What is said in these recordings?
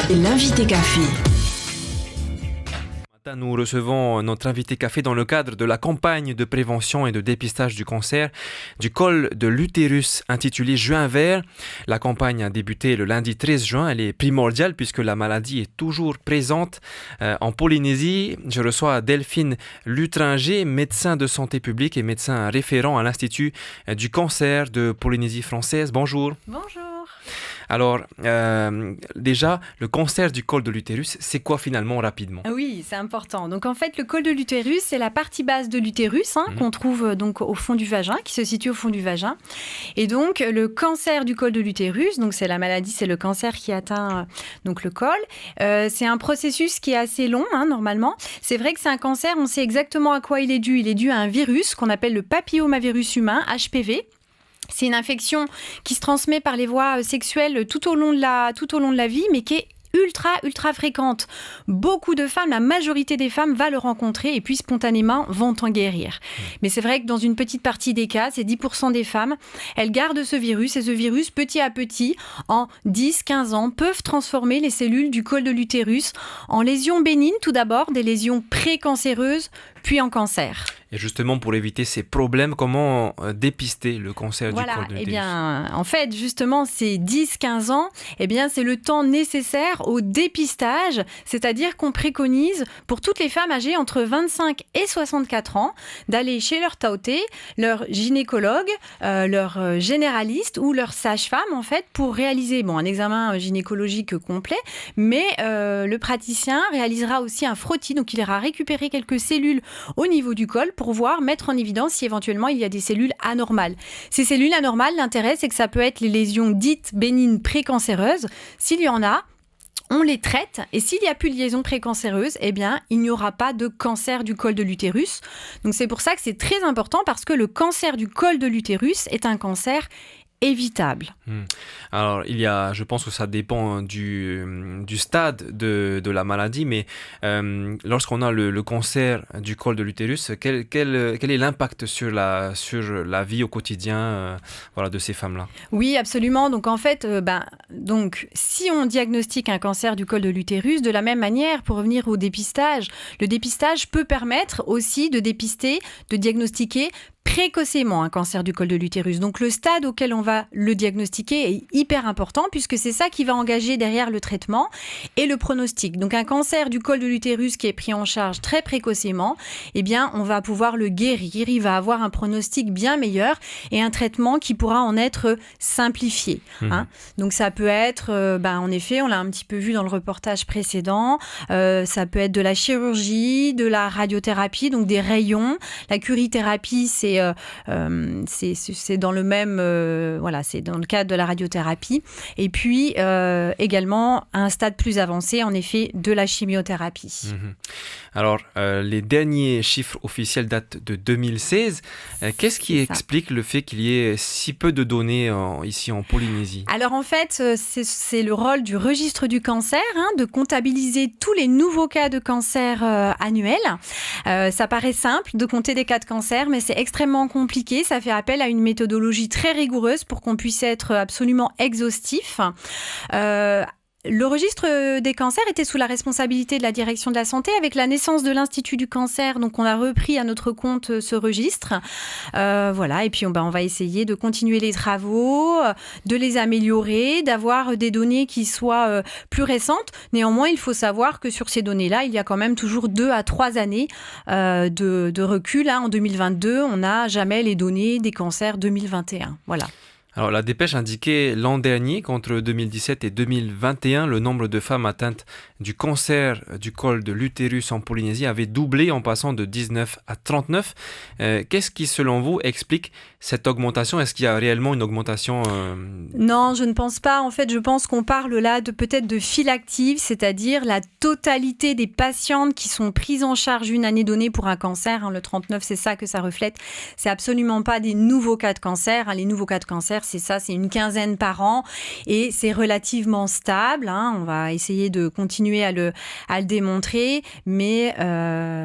L'invité café. Nous recevons notre invité café dans le cadre de la campagne de prévention et de dépistage du cancer du col de l'utérus intitulée Juin vert. La campagne a débuté le lundi 13 juin. Elle est primordiale puisque la maladie est toujours présente en Polynésie. Je reçois Delphine Lutringer, médecin de santé publique et médecin référent à l'Institut du cancer de Polynésie française. Bonjour. Bonjour. Alors, déjà, le cancer du col de l'utérus, c'est quoi finalement rapidement ? Oui, c'est important. Donc en fait, le col de l'utérus, c'est la partie basse de l'utérus qu'on trouve donc au fond du vagin, qui se situe au fond du vagin. Et donc, le cancer du col de l'utérus, donc c'est la maladie, c'est le cancer qui atteint donc le col. C'est un processus qui est assez long, normalement. C'est vrai que c'est un cancer, on sait exactement à quoi il est dû. Il est dû à un virus qu'on appelle le papillomavirus humain, HPV. C'est une infection qui se transmet par les voies sexuelles tout au long de la vie, mais qui est ultra fréquente. Beaucoup de femmes, la majorité des femmes va le rencontrer et puis spontanément vont en guérir. Mais c'est vrai que dans une petite partie des cas, c'est 10% des femmes, elles gardent ce virus et ce virus, petit à petit, en 10-15 ans, peuvent transformer les cellules du col de l'utérus en lésions bénignes tout d'abord, des lésions précancéreuses, puis en cancer. Et justement, pour éviter ces problèmes, comment dépister le cancer du col de l'utérus ? Eh bien, en fait, justement, ces 10-15 ans, eh bien, c'est le temps nécessaire au dépistage, c'est-à-dire qu'on préconise pour toutes les femmes âgées entre 25 et 64 ans d'aller chez leur taoté, leur gynécologue, leur généraliste ou leur sage-femme, en fait, pour réaliser un examen gynécologique complet, mais le praticien réalisera aussi un frottis, donc il ira récupérer quelques cellules au niveau du col pour mettre en évidence si éventuellement il y a des cellules anormales. Ces cellules anormales, l'intérêt, c'est que ça peut être les lésions dites bénignes précancéreuses. S'il y en a, on les traite et s'il n'y a plus de liaison précancéreuse, eh bien, il n'y aura pas de cancer du col de l'utérus. Donc c'est pour ça que c'est très important parce que le cancer du col de l'utérus est un cancer évitable. Alors, je pense que ça dépend du stade de la maladie, mais lorsqu'on a le cancer du col de l'utérus, quel est l'impact sur la vie au quotidien de ces femmes-là ? Oui, absolument. Donc en fait, si on diagnostique un cancer du col de l'utérus, de la même manière, pour revenir au dépistage, le dépistage peut permettre aussi de diagnostiquer précocement un cancer du col de l'utérus. Donc le stade auquel on va le diagnostiquer est hyper important puisque c'est ça qui va engager derrière le traitement et le pronostic. Donc un cancer du col de l'utérus qui est pris en charge très précocement, eh bien on va pouvoir le guérir, il va avoir un pronostic bien meilleur et un traitement qui pourra en être simplifié. Donc ça peut être, en effet, on l'a un petit peu vu dans le reportage précédent, ça peut être de la chirurgie, de la radiothérapie, donc des rayons. La curithérapie, c'est dans le même, c'est dans le cadre de la radiothérapie. Et puis également, à un stade plus avancé, en effet, de la chimiothérapie. Alors, les derniers chiffres officiels datent de 2016. Qu'est-ce qui explique le fait qu'il y ait si peu de données ici en Polynésie ? Alors en fait, c'est le rôle du registre du cancer, de comptabiliser tous les nouveaux cas de cancer annuels. Ça paraît simple de compter des cas de cancer, mais c'est extrêmement compliqué. Ça fait appel à une méthodologie très rigoureuse pour qu'on puisse être absolument exhaustif. Le registre des cancers était sous la responsabilité de la direction de la santé. Avec la naissance de l'Institut du cancer, donc on a repris à notre compte ce registre. Et puis on va essayer de continuer les travaux, de les améliorer, d'avoir des données qui soient plus récentes. Néanmoins, il faut savoir que sur ces données-là, il y a quand même toujours 2 à 3 années de recul. En 2022, on n'a jamais les données des cancers 2021. Voilà. Alors, la dépêche indiquait l'an dernier qu'entre 2017 et 2021, le nombre de femmes atteintes du cancer du col de l'utérus en Polynésie avait doublé en passant de 19 à 39. Qu'est-ce qui, selon vous, explique cette augmentation ? Est-ce qu'il y a réellement une augmentation Non, je ne pense pas. En fait, je pense qu'on parle là peut-être de file active, c'est-à-dire la totalité des patientes qui sont prises en charge une année donnée pour un cancer. Le 39, c'est ça que ça reflète. C'est absolument pas des nouveaux cas de cancer. Les nouveaux cas de cancer, c'est une quinzaine par an et c'est relativement stable. On va essayer de continuer à le démontrer, mais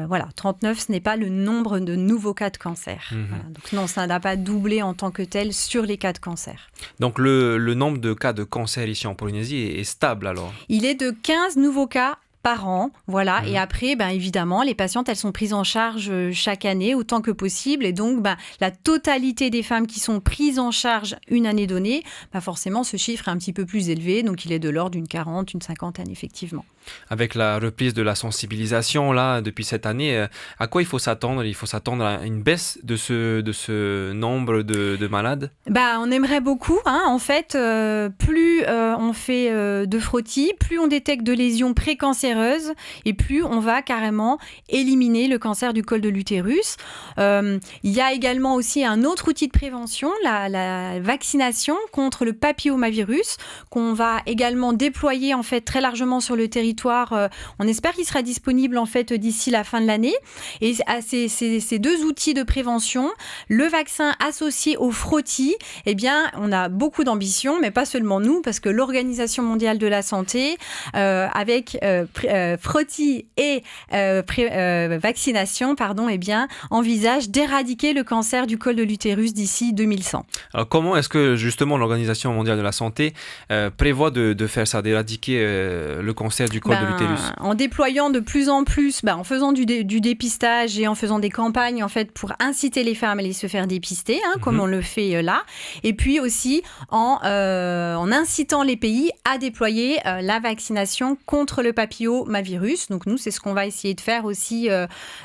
voilà, 39, ce n'est pas le nombre de nouveaux cas de cancer. Voilà. Donc non, ça n'a pas doublé en tant que tel sur les cas de cancer. Donc le nombre de cas de cancer ici en Polynésie est stable alors? Il est de 15 nouveaux cas par an, voilà. Et après, évidemment, les patientes, elles sont prises en charge chaque année autant que possible. Et donc, la totalité des femmes qui sont prises en charge une année donnée, forcément, ce chiffre est un petit peu plus élevé. Donc, il est de l'ordre d'une 40, une cinquantaine, effectivement. Avec la reprise de la sensibilisation, là, depuis cette année, à quoi il faut s'attendre? Il faut s'attendre à une baisse de ce nombre de malades? On aimerait beaucoup. En fait, plus on fait de frottis, plus on détecte de lésions précancéreuses et plus on va carrément éliminer le cancer du col de l'utérus. Il y a également aussi un autre outil de prévention, la vaccination contre le papillomavirus, qu'on va également déployer en fait très largement sur le territoire. On espère qu'il sera disponible en fait d'ici la fin de l'année. Et à ces deux outils de prévention, le vaccin associé au frottis, on a beaucoup d'ambition, mais pas seulement nous, parce que l'Organisation mondiale de la santé, avec frottis et vaccination, envisage d'éradiquer le cancer du col de l'utérus d'ici 2100. Alors comment est-ce que justement l'Organisation mondiale de la santé prévoit de faire ça, d'éradiquer le cancer du col de l'utérus? En déployant de plus en plus, en faisant du dépistage et en faisant des campagnes en fait pour inciter les femmes à aller se faire dépister, comme on le fait là, et puis aussi en incitant les pays à déployer la vaccination contre le papillomavirus. Donc nous, c'est ce qu'on va essayer de faire aussi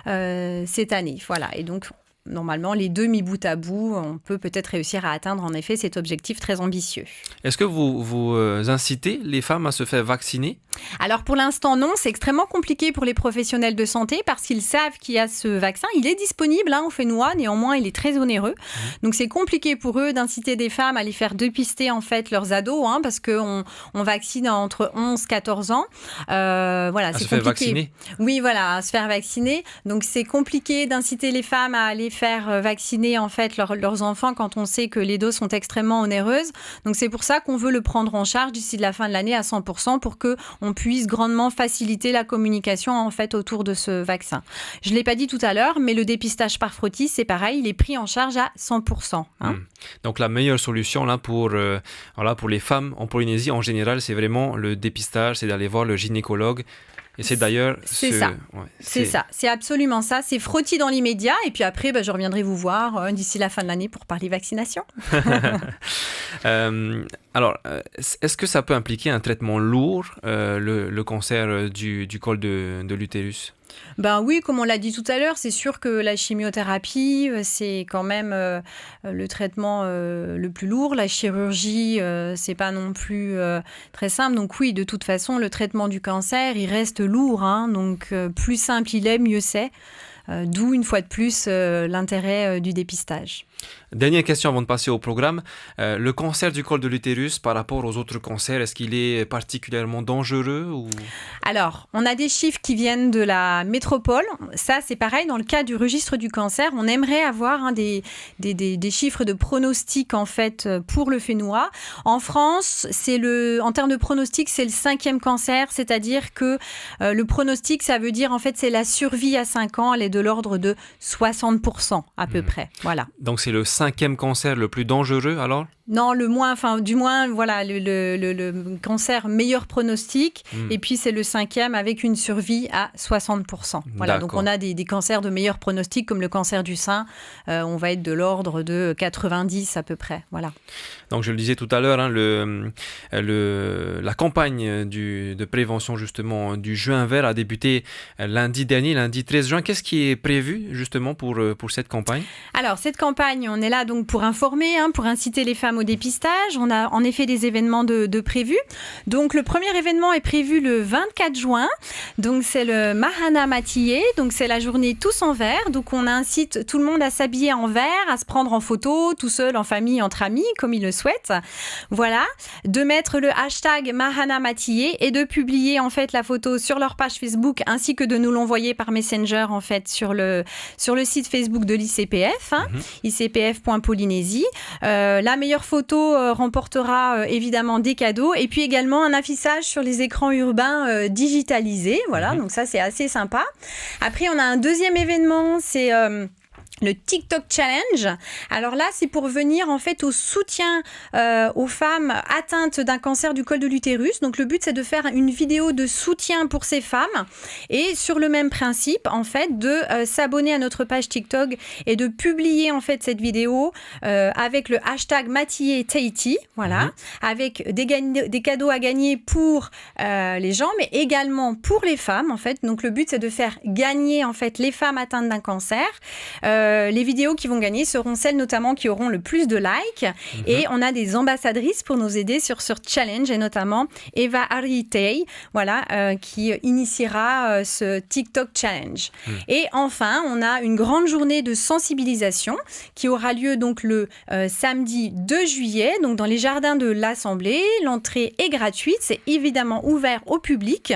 cette année. Voilà. Et donc normalement, les deux mis bout à bout, on peut peut-être réussir à atteindre en effet cet objectif très ambitieux. Est-ce que vous incitez les femmes à se faire vacciner? Alors pour l'instant non, c'est extrêmement compliqué pour les professionnels de santé parce qu'ils savent qu'il y a ce vaccin. Il est disponible au Fénois, néanmoins il est très onéreux. Donc c'est compliqué pour eux d'inciter des femmes à les faire dépister en fait leurs ados, parce qu'on vaccine entre 11 et 14 ans. Voilà, c'est compliqué. Faire vacciner? Oui, voilà, à se faire vacciner. Donc c'est compliqué d'inciter les femmes à aller faire vacciner en fait leurs enfants quand on sait que les doses sont extrêmement onéreuses. Donc c'est pour ça qu'on veut le prendre en charge d'ici la fin de l'année à 100% pour que on puisse grandement faciliter la communication en fait autour de ce vaccin. Je ne l'ai pas dit tout à l'heure, mais le dépistage par frottis, c'est pareil, il est pris en charge à 100%. Donc la meilleure solution là pour les femmes en Polynésie en général, c'est vraiment le dépistage, c'est d'aller voir le gynécologue. Et c'est d'ailleurs... C'est ça, c'est absolument ça. C'est frottis dans l'immédiat. Et puis après, je reviendrai vous voir d'ici la fin de l'année pour parler vaccination. Alors, est-ce que ça peut impliquer un traitement lourd, le cancer du col de l'utérus? Oui, comme on l'a dit tout à l'heure, c'est sûr que la chimiothérapie, c'est quand même le traitement le plus lourd. La chirurgie, c'est pas non plus très simple. Donc oui, de toute façon, le traitement du cancer, il reste lourd. Donc plus simple il est, mieux c'est. D'où, une fois de plus, l'intérêt du dépistage. Dernière question avant de passer au programme. Le cancer du col de l'utérus par rapport aux autres cancers, est-ce qu'il est particulièrement dangereux ou... Alors, on a des chiffres qui viennent de la métropole. Ça, c'est pareil, dans le cas du registre du cancer, on aimerait avoir des chiffres de pronostic en fait pour le Fénois. En France, en termes de pronostic, c'est le 5e cancer, c'est-à-dire que le pronostic, ça veut dire en fait c'est la survie à 5 ans, elle est de l'ordre de 60% à peu près. Voilà. Donc c'est le 5e cancer le plus dangereux alors? Non, du moins, voilà, le cancer meilleur pronostic. Et puis, c'est le 5e avec une survie à 60%. Voilà, donc on a des cancers de meilleur pronostic, comme le cancer du sein. On va être de l'ordre de 90 à peu près. Voilà. Donc, je le disais tout à l'heure, la campagne de prévention, justement, du juin vert a débuté lundi dernier, lundi 13 juin. Qu'est-ce qui est prévu, justement, pour cette campagne? Alors, cette campagne, on est là donc pour informer, pour inciter les femmes au dépistage. On a en effet des événements de prévus. Donc le premier événement est prévu le 24 juin. Donc c'est le Mahana Matiyé. Donc c'est la journée tous en vert. Donc on incite tout le monde à s'habiller en vert, à se prendre en photo, tout seul, en famille, entre amis, comme ils le souhaitent. Voilà. De mettre le hashtag Mahana Matiyé et de publier en fait la photo sur leur page Facebook ainsi que de nous l'envoyer par Messenger en fait sur le site Facebook de l'ICPF, icpf.polynésie. La meilleure photo remportera évidemment des cadeaux et puis également un affichage sur les écrans urbains digitalisés. Voilà, donc ça c'est assez sympa. Après, on a un deuxième événement, c'est le TikTok Challenge. Alors là, c'est pour venir en fait au soutien aux femmes atteintes d'un cancer du col de l'utérus. Donc le but, c'est de faire une vidéo de soutien pour ces femmes et sur le même principe, en fait, de s'abonner à notre page TikTok et de publier en fait cette vidéo avec le hashtag #MatillierTahiti, voilà, avec des cadeaux à gagner pour les gens, mais également pour les femmes, en fait. Donc le but, c'est de faire gagner en fait les femmes atteintes d'un cancer. Les vidéos qui vont gagner seront celles notamment qui auront le plus de likes. Et on a des ambassadrices pour nous aider sur ce challenge, et notamment Eva Aritei, voilà, qui initiera ce TikTok Challenge. Et enfin, on a une grande journée de sensibilisation qui aura lieu donc le samedi 2 juillet, donc dans les jardins de l'Assemblée. L'entrée est gratuite, c'est évidemment ouvert au public.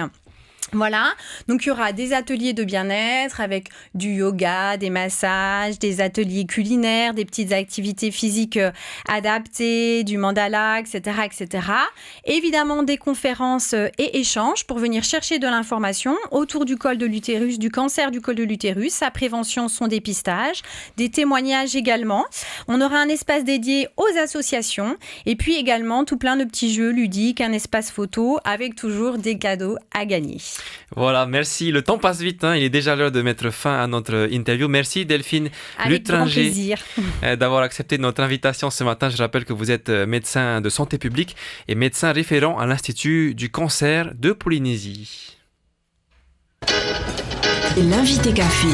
Voilà, donc il y aura des ateliers de bien-être avec du yoga, des massages, des ateliers culinaires, des petites activités physiques adaptées, du mandala, etc., etc. Évidemment, des conférences et échanges pour venir chercher de l'information autour du col de l'utérus, du cancer du col de l'utérus, sa prévention, son dépistage, des témoignages également. On aura un espace dédié aux associations et puis également tout plein de petits jeux ludiques, un espace photo avec toujours des cadeaux à gagner. Voilà, merci. Le temps passe vite, hein. Il est déjà l'heure de mettre fin à notre interview. Merci Delphine Lutringer d'avoir accepté notre invitation ce matin. Je rappelle que vous êtes médecin de santé publique et médecin référent à l'Institut du cancer de Polynésie. L'invité café.